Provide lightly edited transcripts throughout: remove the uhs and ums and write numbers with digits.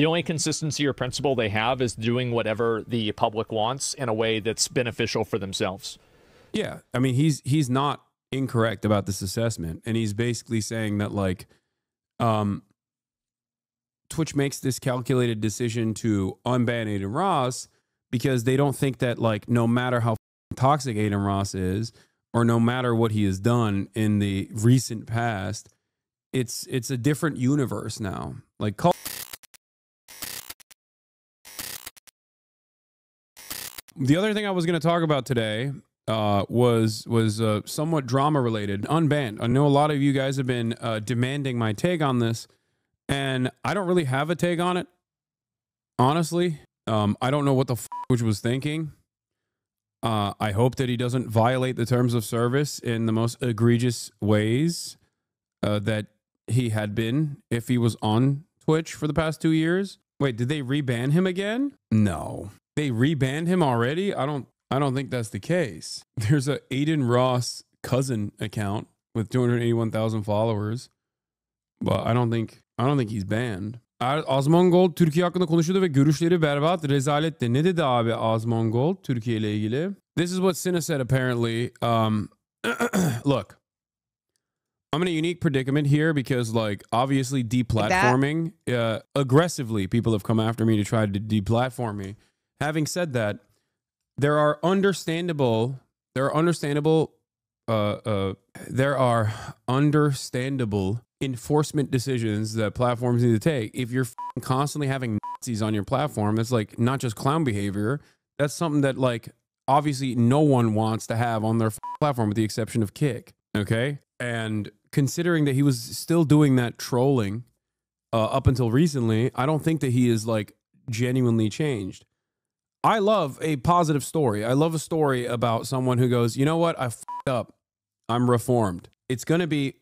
The only consistency or principle they have is doing whatever the public wants in a way that's beneficial for themselves. Yeah, I mean, he's not incorrect about this assessment, and he's basically saying that like, Twitch makes this calculated decision to unban Adin Ross because they don't think that like no matter how toxic Adin Ross is, or no matter what he has done in the recent past, it's a different universe now. Like. The other thing I was going to talk about today was somewhat drama related. Unbanned. I know a lot of you guys have been demanding my take on this, and I don't really have a take on it. Honestly, I don't know what the Twitch was thinking. I hope that he doesn't violate the terms of service in the most egregious ways that he had been if he was on Twitch for the past 2 years. Wait, did they reban him again? No. They rebanned him already? I don't think that's the case. There's a Adin Ross cousin account with 281,000 followers, but I don't think he's banned. Azmongol Türkiye hakkında konuşuyordu ve görüşleri berbat, rezaletti. Ne dedi abi Azmongol Türkiye ile ilgili? This is what Sina said apparently. Look, I'm in a unique predicament here because, like, obviously deplatforming, aggressively, people have come after me to try to deplatform me. Having said that, there are understandable enforcement decisions that platforms need to take. If you're constantly having Nazis on your platform, that's like not just clown behavior. That's something that like obviously no one wants to have on their platform with the exception of Kick. Okay. And considering that he was still doing that trolling up until recently, I don't think that he is like genuinely changed. I love a positive story. I love a story about someone who goes, you know what? I f***ed up. I'm reformed. It's going to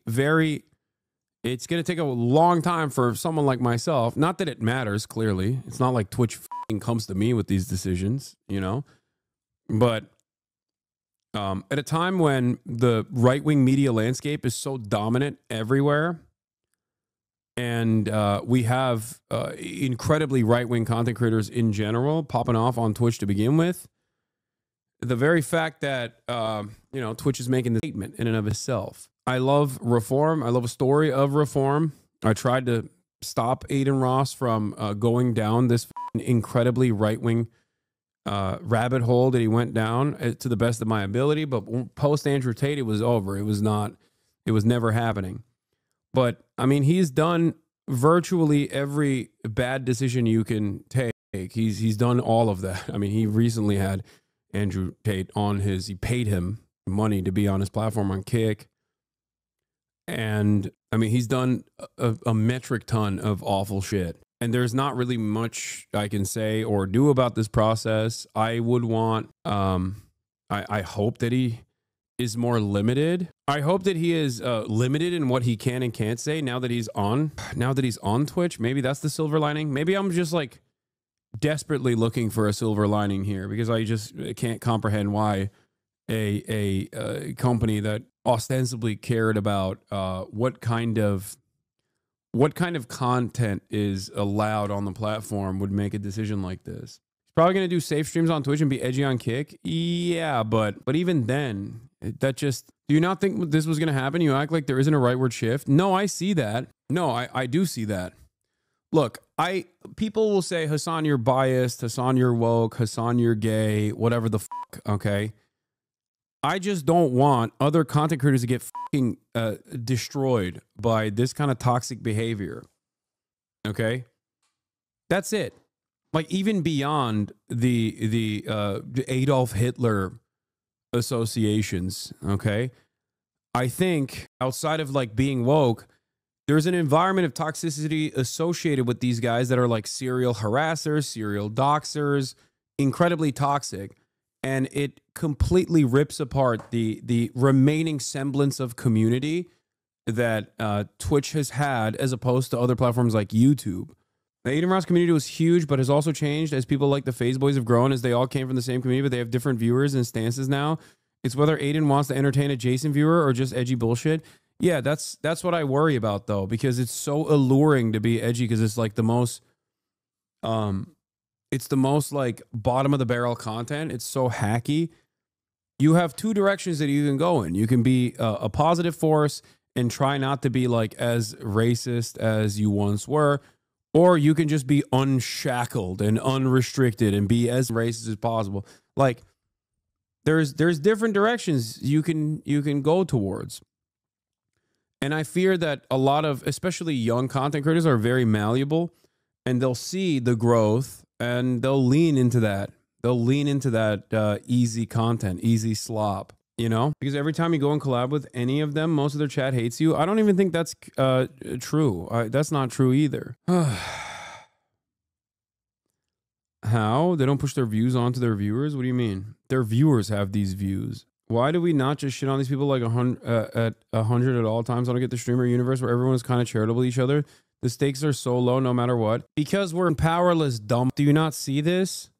take a long time for someone like myself. Not that it matters, clearly. It's not like Twitch comes to me with these decisions, you know? But at a time when the right-wing media landscape is so dominant everywhere, and we have incredibly right-wing content creators in general popping off on Twitch to begin with, the very fact that, you know, Twitch is making the statement in and of itself. I love reform. I love a story of reform. I tried to stop Adin Ross from going down this incredibly right-wing rabbit hole that he went down to the best of my ability. But post Andrew Tate, it was over. It was never happening. But I mean, he's done virtually every bad decision you can take. He's done all of that. I mean, he recently had Andrew Tate on he paid him money to be on his platform on Kick. And I mean, he's done a metric ton of awful shit. And there's not really much I can say or do about this process. I would want, I hope that he is more limited. I hope that he is limited in what he can and can't say now that he's on Twitch. Maybe that's the silver lining. Maybe I'm just like desperately looking for a silver lining here because I just can't comprehend why a company that ostensibly cared about what kind of content is allowed on the platform would make a decision like this. He's probably going to do safe streams on Twitch and be edgy on Kick. Yeah, but even then, that just, do you not think this was going to happen? You act like there isn't a rightward shift. No, I see that. No, I do see that. Look, people will say, Hasan, you're biased. Hasan, you're woke. Hasan, you're gay. Whatever the fuck, okay? I just don't want other content creators to get fucking destroyed by this kind of toxic behavior. Okay? That's it. Like, even beyond the Adolf Hitler associations, okay? I think outside of like being woke, there's an environment of toxicity associated with these guys that are like serial harassers, serial doxers, incredibly toxic. And it completely rips apart the remaining semblance of community that Twitch has had as opposed to other platforms like YouTube. The Adin Ross community was huge, but has also changed as people like the FaZe Boys have grown, as they all came from the same community, but they have different viewers and stances now. It's whether Adin wants to entertain a Jason viewer or just edgy bullshit. Yeah, that's what I worry about, though, because it's so alluring to be edgy because it's like the most It's the most like bottom of the barrel content. It's so hacky. You have two directions that you can go in. You can be a positive force and try not to be like as racist as you once were, or you can just be unshackled and unrestricted and be as racist as possible. Like there's different directions you can go towards. And I fear that a lot of, especially young content creators, are very malleable, and they'll see the growth and they'll lean into that. They'll lean into that easy content, easy slop, you know? Because every time you go and collab with any of them, most of their chat hates you. I don't even think that's true. That's not true either. How? They don't push their views onto their viewers? What do you mean? Their viewers have these views. Why do we not just shit on these people like 100 at all times? I don't get the streamer universe where everyone is kind of charitable to each other. The stakes are so low no matter what. Because we're powerless, dumb. Do you not see this?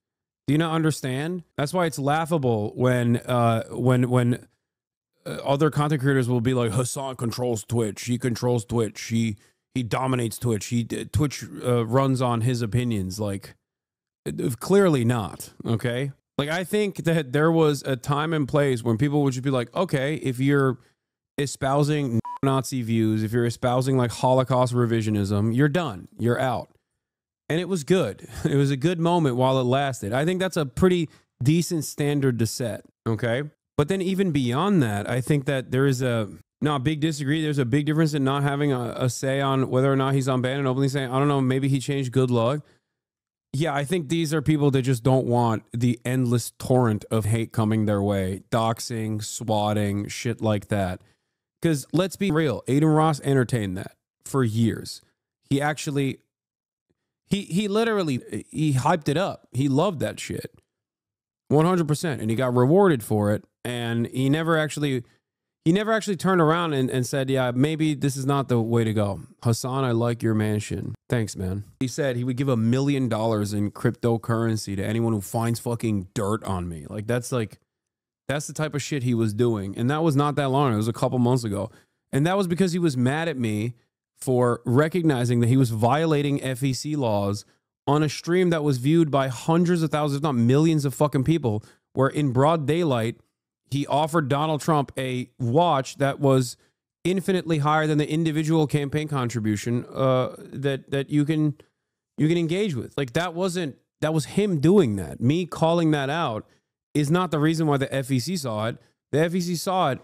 Do you not understand? That's why it's laughable when other content creators will be like, Hasan controls Twitch. He controls Twitch. He dominates Twitch. Twitch runs on his opinions. Like, clearly not. Okay. Like, I think that there was a time and place when people would just be like, okay, if you're espousing Nazi views, if you're espousing like Holocaust revisionism, you're done. You're out. And it was good. It was a good moment while it lasted. I think that's a pretty decent standard to set. Okay. But then even beyond that, I think that there is a big disagree. There's a big difference in not having a say on whether or not he's unbanned and openly saying, I don't know, maybe he changed, good luck. Yeah, I think these are people that just don't want the endless torrent of hate coming their way. Doxing, swatting, shit like that. Because let's be real, Adin Ross entertained that for years. He actually, he literally, he hyped it up. He loved that shit. 100%. And he got rewarded for it. And he never actually turned around and said, yeah, maybe this is not the way to go. Hasan, I like your mansion. Thanks, man. He said he would give $1 million in cryptocurrency to anyone who finds fucking dirt on me. That's the type of shit he was doing. And that was not that long. It was a couple months ago. And that was because he was mad at me for recognizing that he was violating FEC laws on a stream that was viewed by hundreds of thousands, if not millions of fucking people, where in broad daylight, he offered Donald Trump a watch that was infinitely higher than the individual campaign contribution that you can engage with. Like, that was him doing that. Me calling that out is not the reason why the FEC saw it. The FEC saw it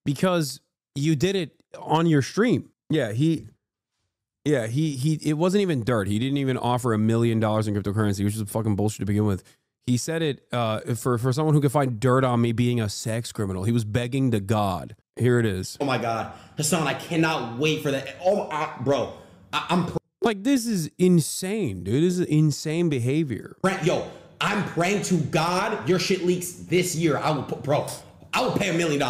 because you did it on your stream. It wasn't even dirt. He didn't even offer $1 million in cryptocurrency, which is fucking bullshit to begin with. He said it for someone who could find dirt on me being a sex criminal. He was begging to God. Here it is. Oh my God, Hasan, I cannot wait for that. Oh, bro, I'm like, this is insane, dude. This is insane behavior. Yo, I'm praying to God your shit leaks this year. I will pay $1 million.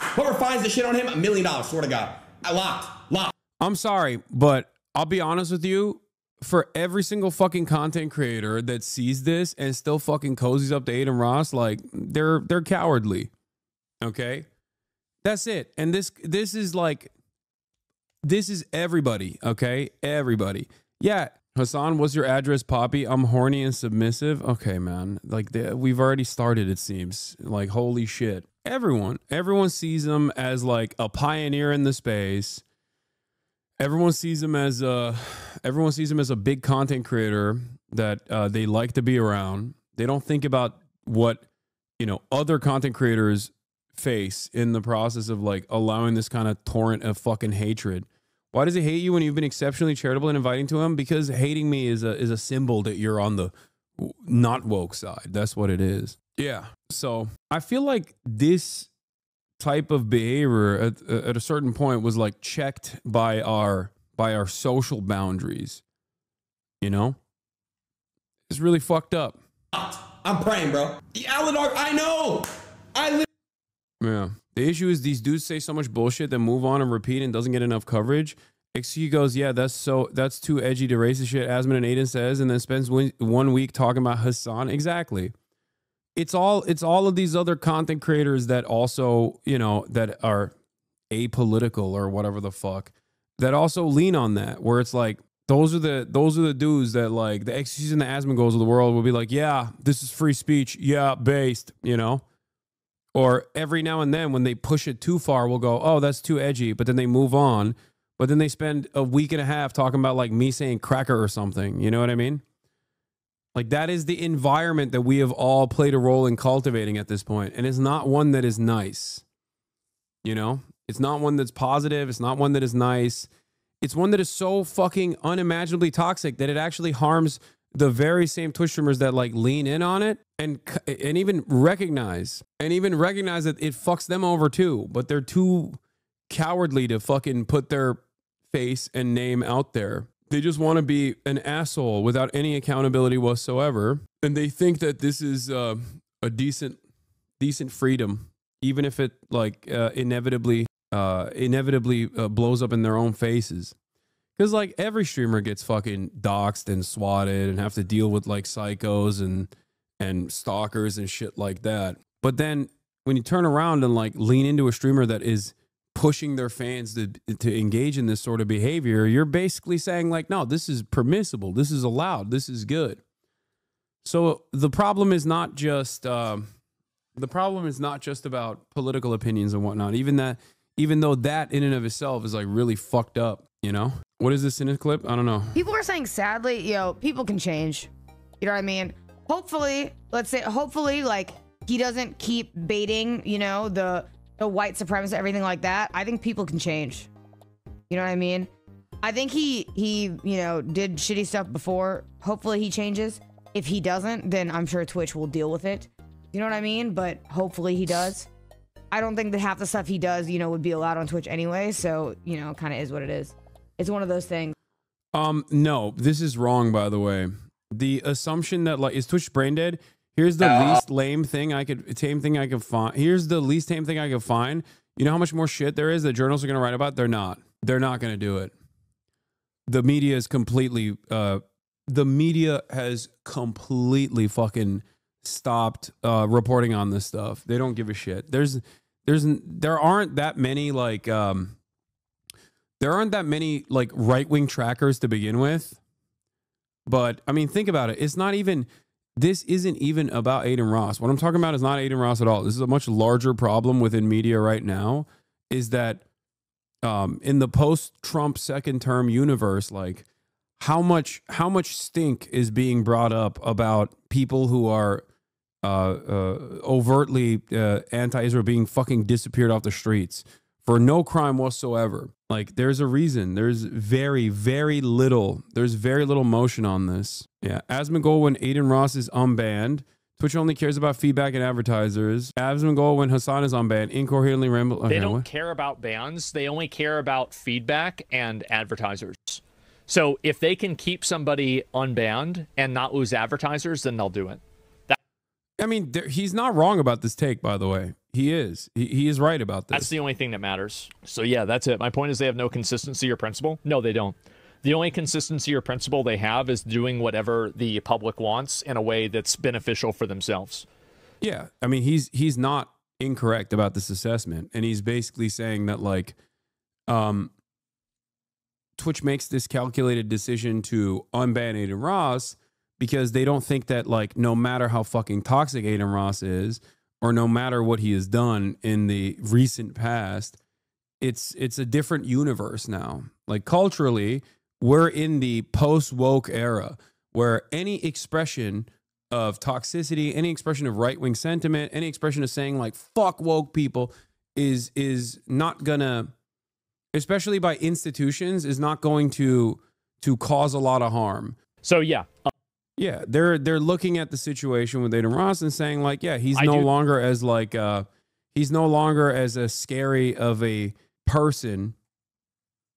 Whoever finds the shit on him, $1 million. Swear to God, locked. I'm sorry, but I'll be honest with you. For every single fucking content creator that sees this and still fucking cozies up to Adin Ross, like, they're cowardly. Okay? That's it. And this is everybody, okay? Everybody. Yeah, Hasan, what's your address, Poppy? I'm horny and submissive. Okay, man. Like, we've already started, it seems. Like, holy shit. Everyone sees him as like a pioneer in the space. Everyone sees him as a big content creator that they like to be around. They don't think about what, other content creators face in the process of like allowing this kind of torrent of fucking hatred. Why does he hate you when you've been exceptionally charitable and inviting to him? Because hating me is a symbol that you're on the not woke side. That's what it is. Yeah. So I feel like this type of behavior at a certain point was like checked by our social boundaries. It's really fucked up. I'm praying, bro. The Aladar, I know. Yeah. The issue is these dudes say so much bullshit that move on and repeat and doesn't get enough coverage. XQ goes, yeah, that's too edgy to racist shit, Asman and Adin says, and then spends 1 week talking about Hasan. Exactly. It's all of these other content creators that also, that are apolitical or whatever the fuck, that also lean on that, where it's like, Those are the dudes that like the XQCs and the Asmongoals of the world will be like, yeah, this is free speech. Yeah, based, you know? Or every now and then when they push it too far, we'll go, oh, that's too edgy. But then they move on. But then they spend a week and a half talking about like me saying cracker or something. You know what I mean? Like that is the environment that we have all played a role in cultivating at this point. And it's not one that is nice. You know? It's not one that's positive. It's not one that is nice. It's one that is so fucking unimaginably toxic that it actually harms the very same Twitch streamers that like lean in on it and even recognize that it fucks them over too, but they're too cowardly to fucking put their face and name out there. They just want to be an asshole without any accountability whatsoever, and they think that this is a decent freedom, even if it like inevitably blows up in their own faces. Because like every streamer gets fucking doxxed and swatted and have to deal with like psychos and stalkers and shit like that. But then when you turn around and like lean into a streamer that is pushing their fans to engage in this sort of behavior, you're basically saying like, no, this is permissible, this is allowed, this is good. So the problem is not just about political opinions and whatnot. Even though that in and of itself is like really fucked up, you know? What is this in a clip? I don't know. People are saying, sadly, people can change. You know what I mean? Hopefully, like, he doesn't keep baiting, the white supremacists, everything like that. I think people can change. You know what I mean? I think he did shitty stuff before. Hopefully he changes. If he doesn't, then I'm sure Twitch will deal with it. You know what I mean? But hopefully he does. I don't think that half the stuff he does, would be allowed on Twitch anyway. So, kind of is what it is. It's one of those things. No, this is wrong, by the way. The assumption that like, is Twitch brain dead? Here's the least lame thing I could find. Here's the least tame thing I could find. You know how much more shit there is that journalists are going to write about? They're not going to do it. The media is completely, fucking stopped reporting on this stuff. They don't give a shit. There aren't that many right-wing trackers to begin with. But I mean, think about it. This isn't even about Adin Ross. What I'm talking about is not Adin Ross at all. This is a much larger problem within media right now, is that in the post-Trump second term universe, like how much stink is being brought up about people who are overtly anti-Israel being fucking disappeared off the streets for no crime whatsoever. Like, there's a reason. There's very, very little. There's very little motion on this. Yeah, Asmongoal when Adin Ross is unbanned. Twitch only cares about feedback and advertisers. Asmongoal when Hasan is unbanned. Incoherently ramble. Okay, they don't care about bans. They only care about feedback and advertisers. So if they can keep somebody unbanned and not lose advertisers, then they'll do it. I mean, he's not wrong about this take, by the way. He is. He is right about this. That's the only thing that matters. So yeah, that's it. My point is they have no consistency or principle. No, they don't. The only consistency or principle they have is doing whatever the public wants in a way that's beneficial for themselves. Yeah. I mean, he's not incorrect about this assessment. And he's basically saying that, like, Twitch makes this calculated decision to unban Adin Ross because they don't think that, like, no matter how fucking toxic Adin Ross is, or no matter what he has done in the recent past, it's a different universe now. Like, culturally, we're in the post-woke era where any expression of toxicity, any expression of right-wing sentiment, any expression of saying, like, fuck woke people is not gonna, especially by institutions, is not going to cause a lot of harm. So yeah. Yeah, they're looking at the situation with Adin Ross and saying, like, yeah, he's no longer as scary of a person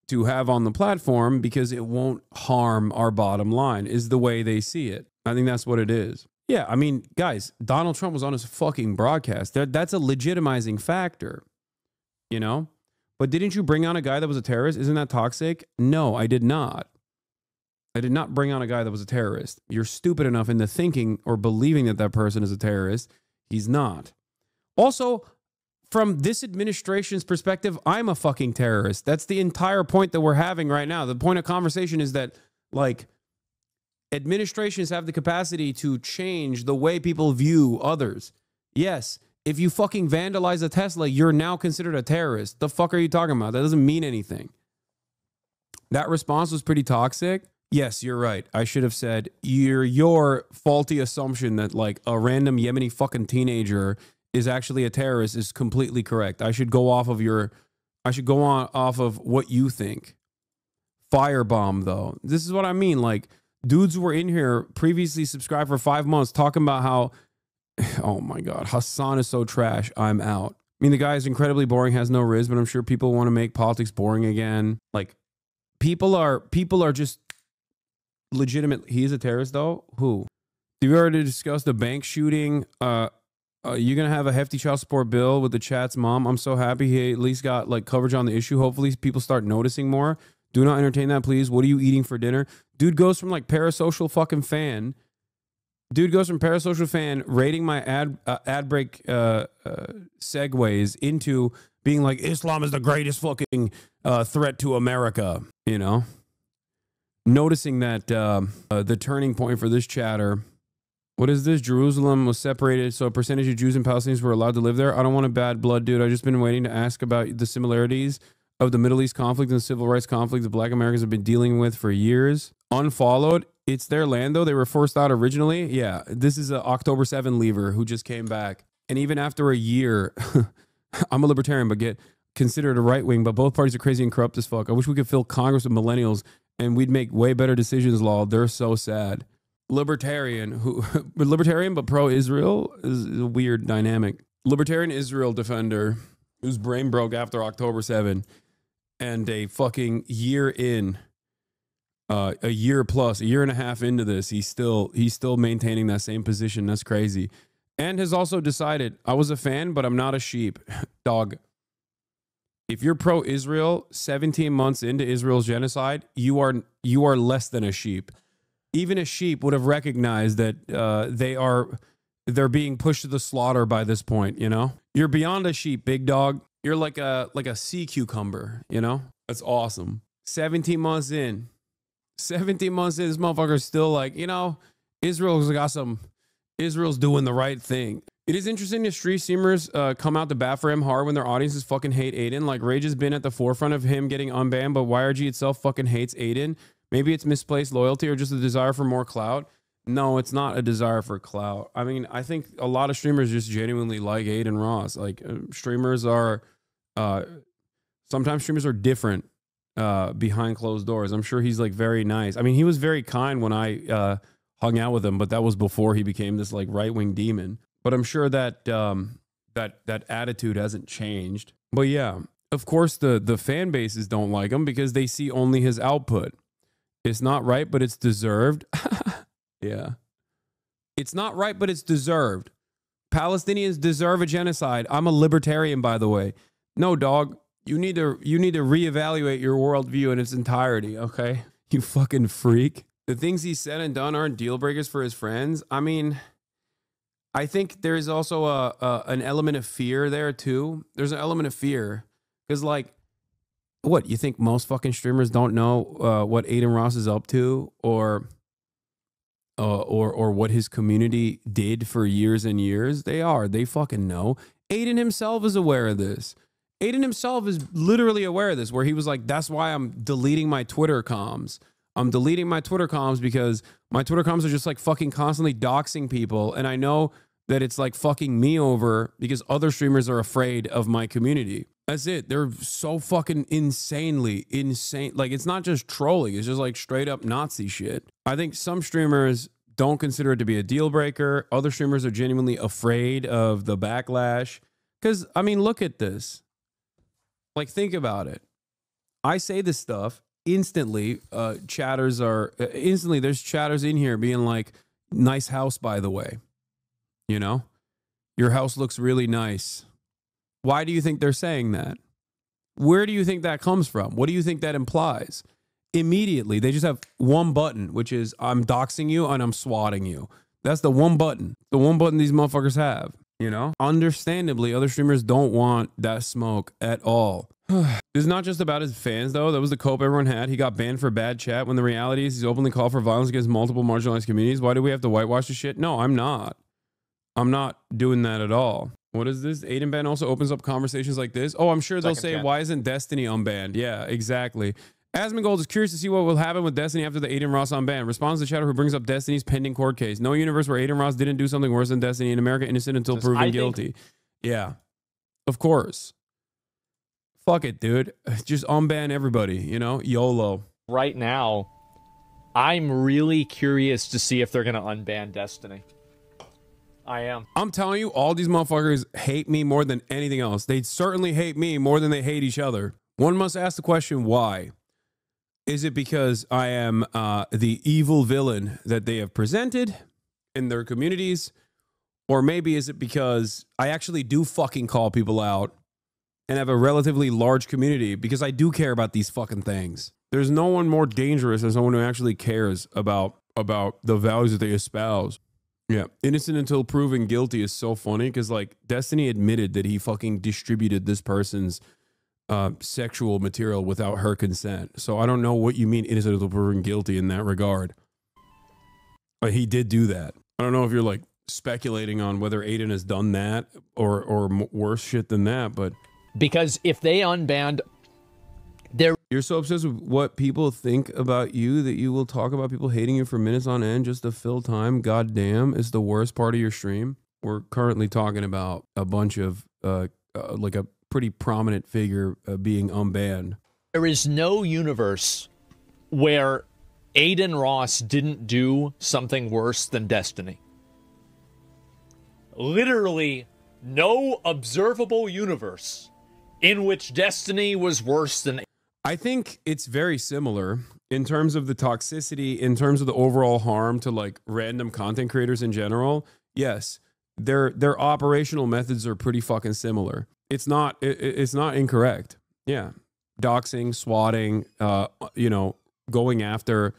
to have on the platform because it won't harm our bottom line, is the way they see it. I think that's what it is. Yeah, I mean, guys, Donald Trump was on his fucking broadcast. That's a legitimizing factor, you know? But didn't you bring on a guy that was a terrorist? Isn't that toxic? No, I did not. I did not bring on a guy that was a terrorist. You're stupid enough into thinking or believing that that person is a terrorist. He's not. Also, from this administration's perspective, I'm a fucking terrorist. That's the entire point that we're having right now. The point of conversation is that Like, administrations have the capacity to change the way people view others. Yes, if you fucking vandalize a Tesla, you're now considered a terrorist. The fuck are you talking about? That doesn't mean anything. That response was pretty toxic. Yes, you're right. I should have said your faulty assumption that like a random Yemeni fucking teenager is actually a terrorist is completely correct. I should go off of off of what you think. Firebomb though. This is what I mean. Like, dudes who were in here previously subscribed for 5 months talking about how, oh my God, Hasan is so trash. I'm out. I mean, the guy is incredibly boring, has no riz, but I'm sure people want to make politics boring again. Like, people are just legitimate. He is a terrorist though. Who? Did we already discuss the bank shooting? You're gonna have a hefty child support bill with the chat's mom. I'm so happy he at least got like coverage on the issue. Hopefully people start noticing more. Do not entertain that, please. What are you eating for dinner? Dude goes from like parasocial fucking fan. Dude goes from parasocial fan rating my ad break segues into being like Islam is the greatest fucking threat to America. You know, noticing that the turning point for this chatter. What is this? Jerusalem was separated, so a percentage of Jews and Palestinians were allowed to live there. I don't want a bad blood, dude. I've just been waiting to ask about the similarities of the Middle East conflict and the civil rights conflict that Black Americans have been dealing with for years. Unfollowed. It's their land, though. They were forced out originally. Yeah, this is an October 7 leaver who just came back. And even after a year, I'm a libertarian, but get considered a right wing, but both parties are crazy and corrupt as fuck. I wish we could fill Congress with millennials and we'd make way better decisions, lol. They're so sad. Libertarian, but pro-Israel is a weird dynamic. Libertarian Israel defender whose brain broke after October 7 and a fucking year in, a year plus, a year and a half into this, he's still maintaining that same position. That's crazy. And has also decided, I was a fan, but I'm not a sheep. Dog. If you're pro-Israel, 17 months into Israel's genocide, you are less than a sheep. Even a sheep would have recognized that they're being pushed to the slaughter by this point, you know? You're beyond a sheep, big dog. You're like a sea cucumber, you know? That's awesome. 17 months in, this motherfucker's still like, you know, Israel's doing the right thing. It is interesting to street streamers come out to bat for him hard when their audiences fucking hate Adin. Like, Rage has been at the forefront of him getting unbanned, but YRG itself fucking hates Adin. Maybe it's misplaced loyalty or just a desire for more clout. No, it's not a desire for clout. I mean, I think a lot of streamers just genuinely like Adin Ross. Like, streamers are, sometimes streamers are different behind closed doors. I'm sure he's like very nice. I mean, he was very kind when I hung out with him, but that was before he became this like right-wing demon. But I'm sure that that attitude hasn't changed. But yeah, of course the fan bases don't like him because they see only his output. It's not right, but it's deserved. Yeah. It's not right, but it's deserved. Palestinians deserve a genocide. I'm a libertarian, by the way. No, dog. You need to reevaluate your worldview in its entirety, okay? You fucking freak. The things he said and done aren't deal breakers for his friends. I mean, I think there's also an element of fear there too. There's an element of fear because, like, what, you think most fucking streamers don't know what Adin Ross is up to or what his community did for years and years? They fucking know. Adin himself is aware of this. Adin himself is literally aware of this, where he was like, that's why I'm deleting my Twitter comms. I'm deleting my Twitter comms because my Twitter comms are just like fucking constantly doxing people. And I know that it's like fucking me over because other streamers are afraid of my community. That's it. They're so fucking insanely insane. Like, it's not just trolling. It's just like straight up Nazi shit. I think some streamers don't consider it to be a deal breaker. Other streamers are genuinely afraid of the backlash. Because, I mean, look at this. Like, think about it. I say this stuff. Instantly, chatters are... instantly, there's chatters in here being like, nice house, by the way. You know? Your house looks really nice. Why do you think they're saying that? Where do you think that comes from? What do you think that implies? Immediately, they just have one button, which is I'm doxing you and I'm swatting you. That's the one button. The one button these motherfuckers have. You know, understandably, other streamers don't want that smoke at all. This is not just about his fans, though. That was the cope everyone had. He got banned for bad chat when the reality is he's openly called for violence against multiple marginalized communities. Why do we have to whitewash the shit? No, I'm not. I'm not doing that at all. What is this? Adin ban also opens up conversations like this. Oh, I'm sure they'll say, why isn't Destiny unbanned? Yeah, exactly. Asmongold is curious to see what will happen with Destiny after the Adin Ross unban. Responds to chatter who brings up Destiny's pending court case. No universe where Adin Ross didn't do something worse than Destiny. In America, innocent until proven guilty. Yeah, of course. Fuck it, dude. Just unban everybody, you know? YOLO. Right now, I'm really curious to see if they're going to unban Destiny. I am. I'm telling you, all these motherfuckers hate me more than anything else. They certainly hate me more than they hate each other. One must ask the question, why? Is it because I am the evil villain that they have presented in their communities? Or maybe is it because I actually do fucking call people out and have a relatively large community because I do care about these fucking things? There's no one more dangerous than someone who actually cares about the values that they espouse. Yeah, innocent until proven guilty is so funny because, like, Destiny admitted that he fucking distributed this person's sexual material without her consent. So I don't know what you mean innocent until proven guilty in that regard. But he did do that. I don't know if you're, like, speculating on whether Adin has done that or worse shit than that, but... Because if they unbanned... You're so obsessed with what people think about you that you will talk about people hating you for minutes on end just to fill time. God damn, is the worst part of your stream. We're currently talking about a bunch of, like a pretty prominent figure being unbanned. There is no universe where Adin Ross didn't do something worse than Destiny. Literally no observable universe in which Destiny was worse than... I think it's very similar in terms of the toxicity, in terms of the overall harm to like random content creators in general. Yes, their operational methods are pretty fucking similar. It's not incorrect. Yeah, doxing, swatting, you know, going after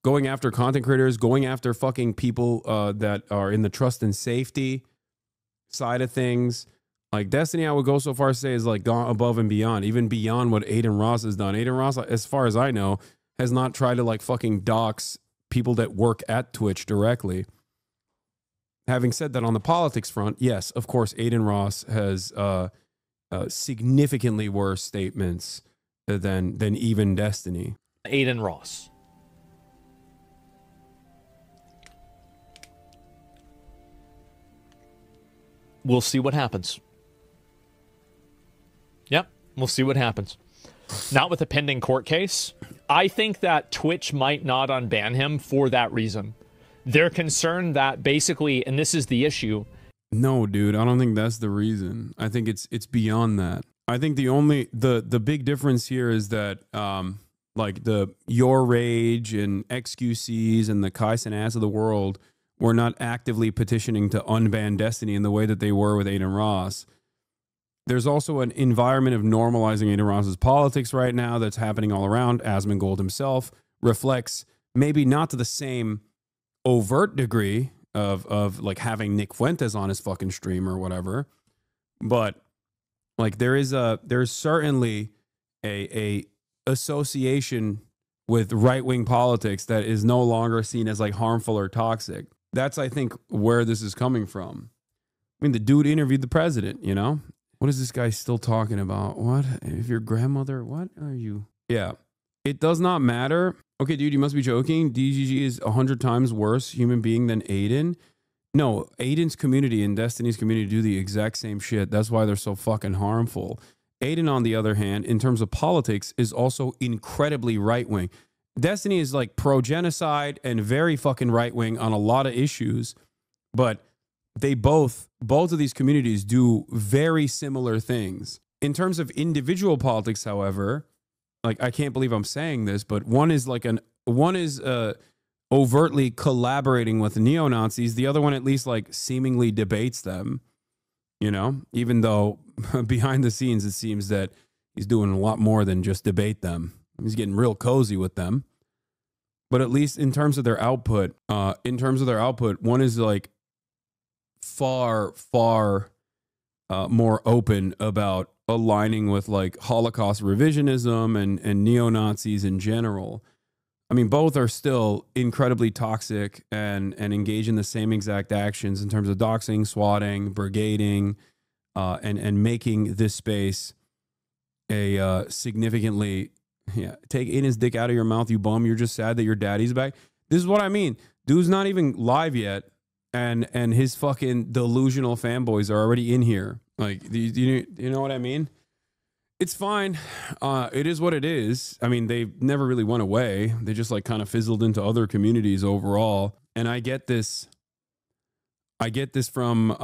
content creators, going after fucking people that are in the trust and safety side of things. Like, Destiny, I would go so far as to say, is like gone above and beyond, even beyond what Adin Ross has done. Adin Ross, as far as I know, has not tried to like fucking dox people that work at Twitch directly. Having said that, on the politics front, yes, of course, Adin Ross has significantly worse statements than even Destiny. Adin Ross. We'll see what happens. Yep, we'll see what happens. Not with a pending court case. I think that Twitch might not unban him for that reason. They're concerned that basically, and this is the issue. No, dude, I don't think that's the reason. I think it's beyond that. I think the big difference here is that like the Your Rage and XQCs and the Kaisen ass of the world were not actively petitioning to unban Destiny in the way that they were with Adin Ross. There's also an environment of normalizing Adin Ross's politics right now that's happening all around. Asmongold himself reflects, maybe not to the same overt degree of like having Nick Fuentes on his fucking stream or whatever, but like there's certainly a association with right-wing politics that is no longer seen as like harmful or toxic. That's, I think, where this is coming from. I mean, the dude interviewed the president, you know? What is this guy still talking about? What? If your grandmother, what are you? Yeah. It does not matter. Okay, dude, you must be joking. DGG is 100 times worse human being than Adin. No, Adin's community and Destiny's community do the exact same shit. That's why they're so fucking harmful. Adin, on the other hand, in terms of politics, is also incredibly right-wing. Destiny is like pro-genocide and very fucking right-wing on a lot of issues, but they both of these communities do very similar things. In terms of individual politics, however, like, I can't believe I'm saying this, but one is overtly collaborating with neo-Nazis. The other one at least like seemingly debates them, you know, even though behind the scenes it seems that he's doing a lot more than just debate them. He's getting real cozy with them. But at least in terms of their output, one is like far, far more open about aligning with like Holocaust revisionism and neo-Nazis in general. I mean, both are still incredibly toxic and engage in the same exact actions in terms of doxing, swatting, brigading, and making this space a significantly, take Aiden's dick out of your mouth, you bum. You're just sad that your daddy's back. This is what I mean. Dude's not even live yet, and his fucking delusional fanboys are already in here. Like, you know what I mean? It's fine. It is what it is. I mean, they never really went away. They just like kind of fizzled into other communities overall. And I get this from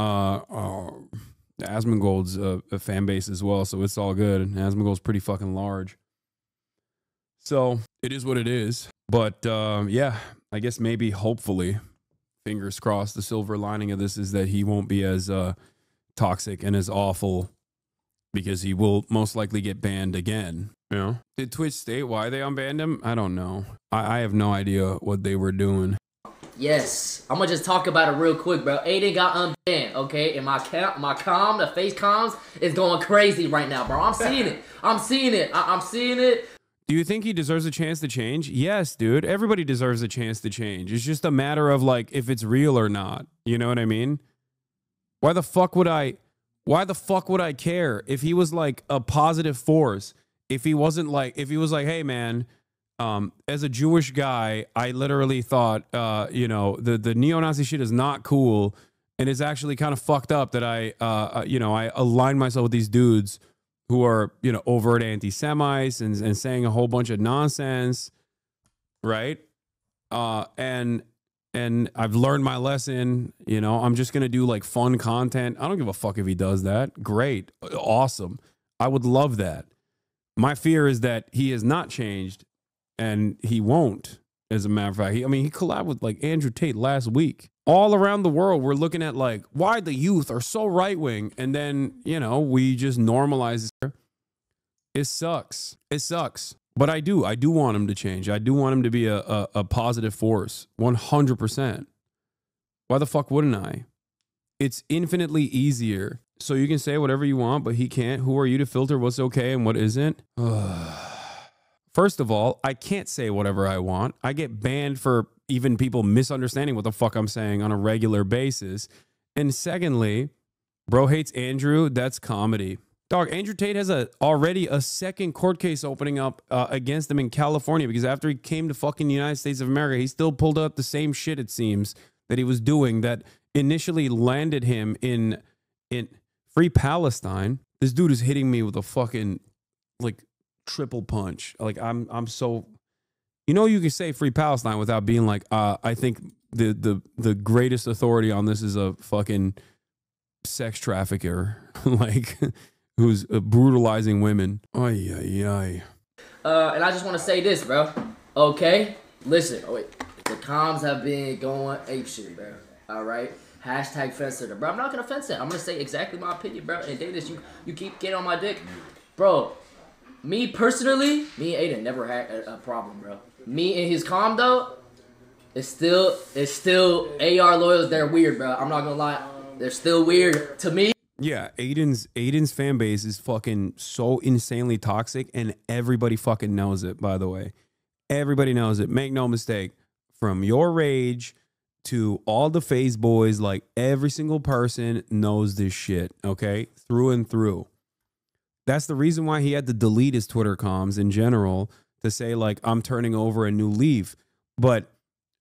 Asmongold's fan base as well. So it's all good. And Asmongold's pretty fucking large. So it is what it is. But yeah, I guess maybe, hopefully, fingers crossed, the silver lining of this is that he won't be as toxic and as awful, because he will most likely get banned again. You know? Did Twitch state why they unbanned him? I don't know. I have no idea what they were doing. Yes, I'm gonna just talk about it real quick, bro. Adin got unbanned, okay? And my the face comms is going crazy right now, bro. I'm seeing it. I'm seeing it. I'm seeing it. Do you think he deserves a chance to change? Yes, dude. Everybody deserves a chance to change. It's just a matter of like if it's real or not. You know what I mean? Why the fuck would I care if he was like a positive force? If he wasn't like, if he was like, hey man, as a Jewish guy, I literally thought, you know, the neo-Nazi shit is not cool, and it's actually kind of fucked up that you know, I align myself with these dudes who are, you know, overt anti-Semites and saying a whole bunch of nonsense, right? And I've learned my lesson. You know, I'm just going to do like fun content. I don't give a fuck if he does that. Great. Awesome. I would love that. My fear is that he has not changed, and he won't, as a matter of fact. I mean, he collabed with like Andrew Tate last week. All around the world, we're looking at like why the youth are so right-wing. And then, you know, we just normalize it. It sucks. It sucks. But I do want him to change. I do want him to be a positive force, 100%. Why the fuck wouldn't I? It's infinitely easier. So you can say whatever you want, but he can't. Who are you to filter what's okay and what isn't? First of all, I can't say whatever I want. I get banned for even people misunderstanding what the fuck I'm saying on a regular basis. And secondly, bro hates Andrew. That's comedy. Dog, Andrew Tate has already a second court case opening up against him in California, because after he came to fucking United States of America, he still pulled out the same shit, it seems, that he was doing that initially landed him in Free Palestine. This dude is hitting me with a fucking like triple punch. Like I'm so, you know, you can say Free Palestine without being like, I think the greatest authority on this is a fucking sex trafficker. Like, who's brutalizing women. Ay, ay, ay. And I just want to say this, bro. Okay? Listen. Oh, wait. The comms have been going apeshit, bro. All right? Hashtag fence sitter. Bro, I'm not going to fence it. I'm going to say exactly my opinion, bro. And Davis, you keep getting on my dick. Bro, me personally, me and Adin never had a problem, bro. Me and his comm, though, it's still AR loyals. They're weird, bro. I'm not going to lie. They're still weird to me. Yeah, Aiden's fan base is fucking so insanely toxic, and everybody fucking knows it, by the way. Everybody knows it. Make no mistake. From your rage to all the phase boys, like every single person knows this shit, okay? Through and through. That's the reason why he had to delete his Twitter comms in general, to say like, I'm turning over a new leaf. But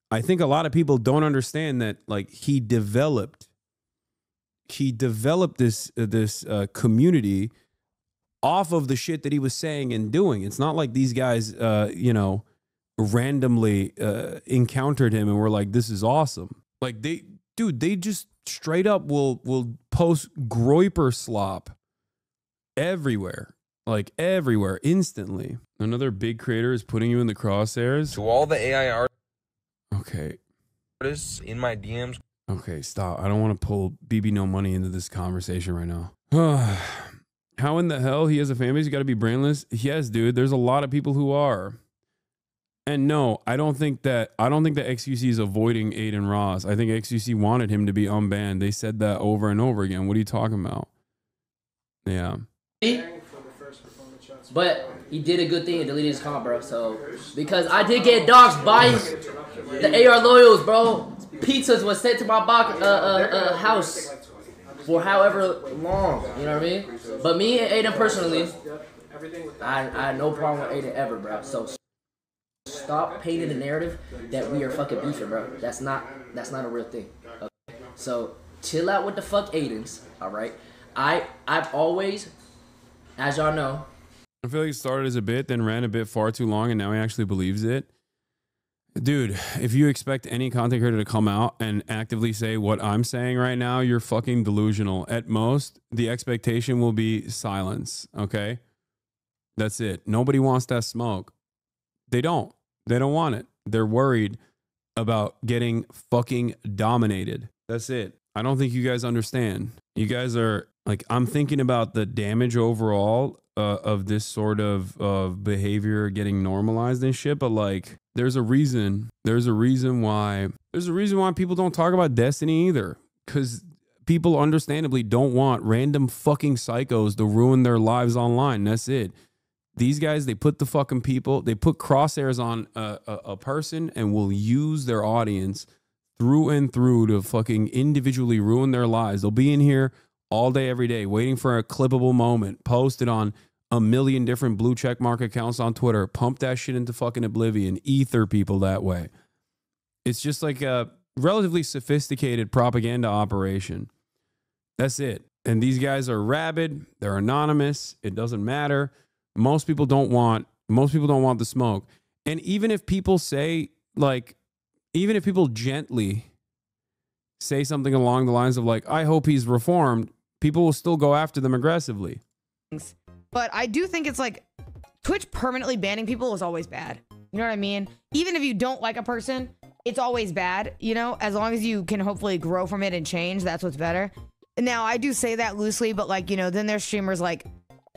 I think a lot of people don't understand that like he developed this community off of the shit that he was saying and doing. It's not like these guys, you know, randomly encountered him and were like, this is awesome. Like they just straight up will post Groiper slop everywhere, like everywhere, instantly. Another big creator is putting you in the crosshairs. To all the AI artists in my DMs. Okay, stop. I don't want to pull BB No Money into this conversation right now. How in the hell he has a fan base? You got to be brainless? Yes, dude. There's a lot of people who are. And no, I don't think that XQC is avoiding Adin Ross. I think XQC wanted him to be unbanned. They said that over and over again. What are you talking about? Yeah. But he did a good thing in deleting his comment, bro. So because I did get doxxed by the AR loyals, bro. Pizzas was sent to my house for however long. You know what I mean? But me and Adin personally, I had no problem with Adin ever, bro. So stop painting the narrative that we are fucking beefing, bro. That's not a real thing. Okay? So chill out with the fuck Adins, all right? I've always, as y'all know, I feel like he started as a bit, then ran a bit far too long, and now he actually believes it. Dude, if you expect any content creator to come out and actively say what I'm saying right now, you're fucking delusional. At most, the expectation will be silence, okay? That's it. Nobody wants that smoke. They don't. They don't want it. They're worried about getting fucking dominated. That's it. I don't think you guys understand. You guys are like, I'm thinking about the damage overall of this sort of behavior getting normalized and shit, but like there's a reason why people don't talk about Destiny either, because people understandably don't want random fucking psychos to ruin their lives online. That's it. These guys, they put the fucking people, they put crosshairs on a person and will use their audience through and through to fucking individually ruin their lives. They'll be in here all day, every day, waiting for a clippable moment, post it on a million different blue check mark accounts on Twitter, pump that shit into fucking oblivion, ether people that way. It's just like a relatively sophisticated propaganda operation. That's it. And these guys are rabid. They're anonymous. It doesn't matter. Most people don't want the smoke. And even if people say, like, even if people gently say something along the lines of like, I hope he's reformed, people will still go after them aggressively. But I do think it's like Twitch permanently banning people is always bad. You know what I mean? Even if you don't like a person, it's always bad, you know, as long as you can hopefully grow from it and change, that's what's better. Now, I do say that loosely, but like, you know, then there's streamers like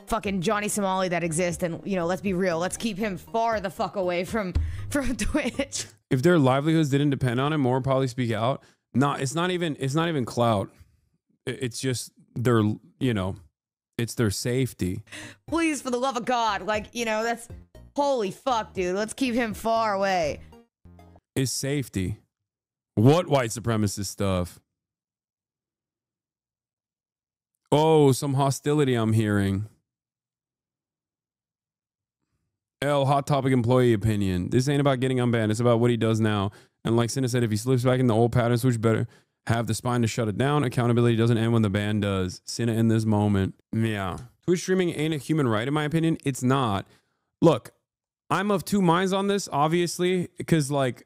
fucking Johnny Somali that exist, and you know, let's be real, let's keep him far the fuck away from Twitch. If their livelihoods didn't depend on it, more would probably speak out. No, it's not even clout. It's just their, you know, it's their safety. Please, for the love of God, like, you know, that's holy fuck, dude. Let's keep him far away. It's safety. What white supremacist stuff? Oh, some hostility I'm hearing. Hot topic employee opinion. This ain't about getting unbanned. It's about what he does now. And like Cinna said, if he slips back in the old patterns, which better have the spine to shut it down. Accountability doesn't end when the ban does. Cinna in this moment. Yeah. Twitch streaming ain't a human right, in my opinion. It's not. Look, I'm of two minds on this, obviously, because like,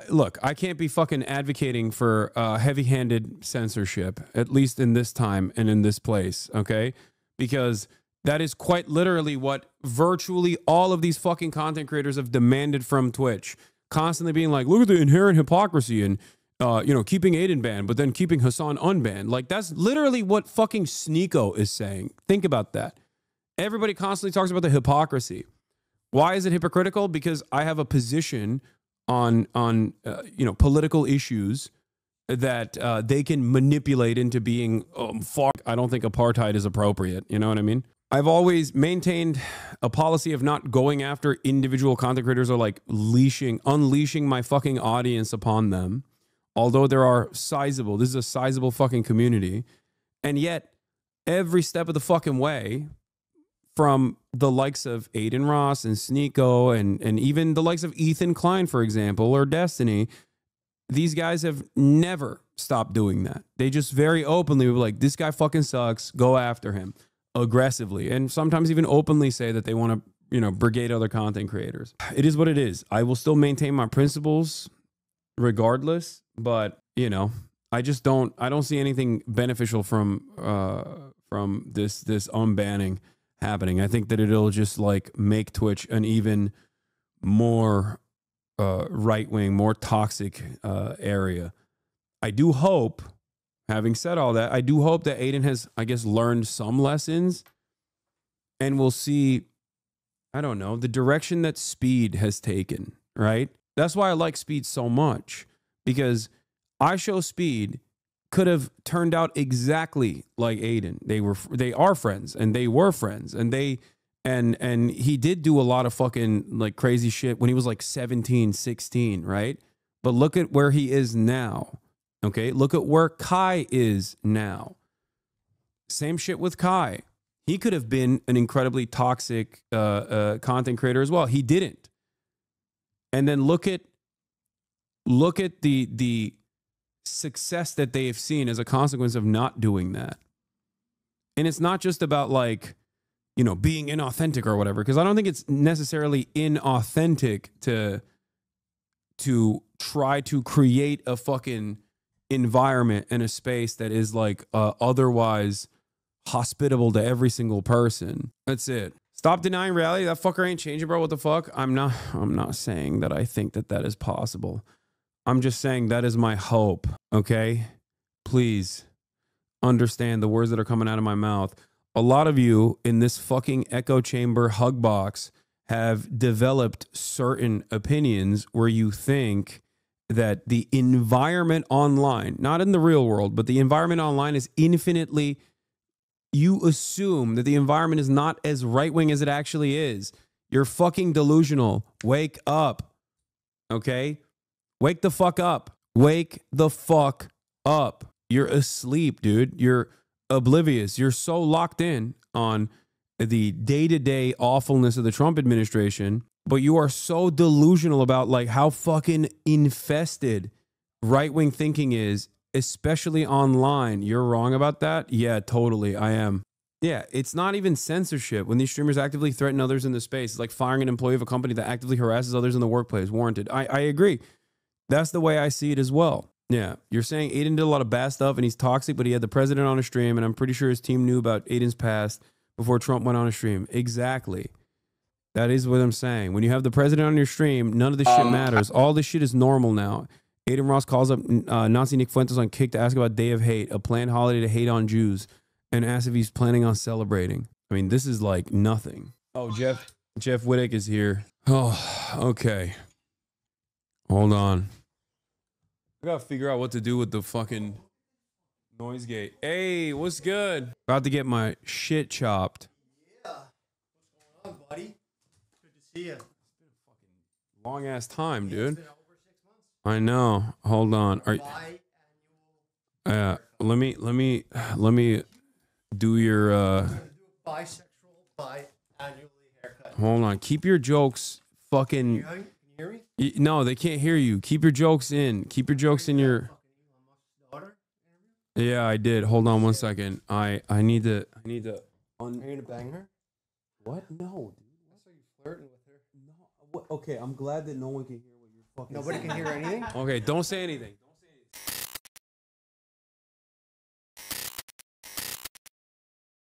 look, I can't be fucking advocating for heavy-handed censorship, at least in this time and in this place, okay? Because that is quite literally what virtually all of these fucking content creators have demanded from Twitch. Constantly being like, look at the inherent hypocrisy and, you know, keeping Adin banned, but then keeping Hasan unbanned. Like, that's literally what fucking Sneeko is saying. Think about that. Everybody constantly talks about the hypocrisy. Why is it hypocritical? Because I have a position on you know, political issues that they can manipulate into being far. I don't think apartheid is appropriate. You know what I mean? I've always maintained a policy of not going after individual content creators or like unleashing my fucking audience upon them. Although there are this is a sizable fucking community. And yet every step of the fucking way, from the likes of Adin Ross and Sneeko and even the likes of Ethan Klein, for example, or Destiny, these guys have never stopped doing that. They just very openly were like, this guy fucking sucks, go after him aggressively. And sometimes even openly say that they want to, you know, brigade other content creators. It is what it is. I will still maintain my principles regardless, but, you know, I don't see anything beneficial from this unbanning happening. I think that it'll just like make Twitch an even more right-wing, more toxic area. I do hope, having said all that, I do hope that Adin has, I guess, learned some lessons, and we'll see I don't know, the direction that Speed has taken, right? That's why I like Speed so much, because I Show Speed could have turned out exactly like Adin. They are friends, and they were friends, and and he did do a lot of fucking like crazy shit when he was like 17, 16, right? But look at where he is now. Okay? Look at where Kai is now. Same shit with Kai. He could have been an incredibly toxic content creator as well. He didn't. And then look at the success that they have seen as a consequence of not doing that. And it's not just about like, you know, being inauthentic or whatever, because I don't think it's necessarily inauthentic to try to create a fucking environment and a space that is like otherwise hospitable to every single person. That's it. Stop denying reality. That fucker ain't changing, bro. What the fuck? I'm not saying that I think that is possible. I'm just saying that is my hope. Okay? Please understand the words that are coming out of my mouth. A lot of you in this fucking echo chamber hug box have developed certain opinions where you think that the environment online, not in the real world, but the environment online is infinitely, you assume that the environment is not as right-wing as it actually is. You're fucking delusional. Wake up. Okay? Wake the fuck up. Wake the fuck up. You're asleep, dude. You're oblivious. You're so locked in on the day-to-day awfulness of the Trump administration, but you are so delusional about like how fucking infested right-wing thinking is, especially online. You're wrong about that? Yeah, totally. I am. Yeah, it's not even censorship when these streamers actively threaten others in the space. It's like firing an employee of a company that actively harasses others in the workplace. Warranted. I agree. That's the way I see it as well. Yeah, you're saying Adin did a lot of bad stuff and he's toxic, but he had the president on a stream, and I'm pretty sure his team knew about Adin's past before Trump went on a stream. Exactly. That is what I'm saying. When you have the president on your stream, none of this shit matters. All this shit is normal now. Adin Ross calls up Nazi Nick Fuentes on Kick to ask about Day of Hate, a planned holiday to hate on Jews, and asks if he's planning on celebrating. I mean, this is like nothing. Oh, Jeff Wittick is here. Oh, okay. Hold on. I gotta figure out what to do with the fucking noise gate. Hey, what's good? About to get my shit chopped. Yeah. What's going on, buddy? Good to see you. It's been a fucking long ass time, dude. It's been over 6 months. I know. Hold on. Let me do your Bisexual biannually haircut. hold on. Keep your jokes fucking. Can you hear me? No, they can't hear you. Keep your jokes in. Keep your jokes in your. Daughter? Yeah, I did. Hold on 1 second. I need to. Are you gonna bang her? What? No, dude. I saw you flirting with her. No. What? Okay, I'm glad that no one can hear what you're fucking. Nobody saying. can hear anything. Okay, don't say anything.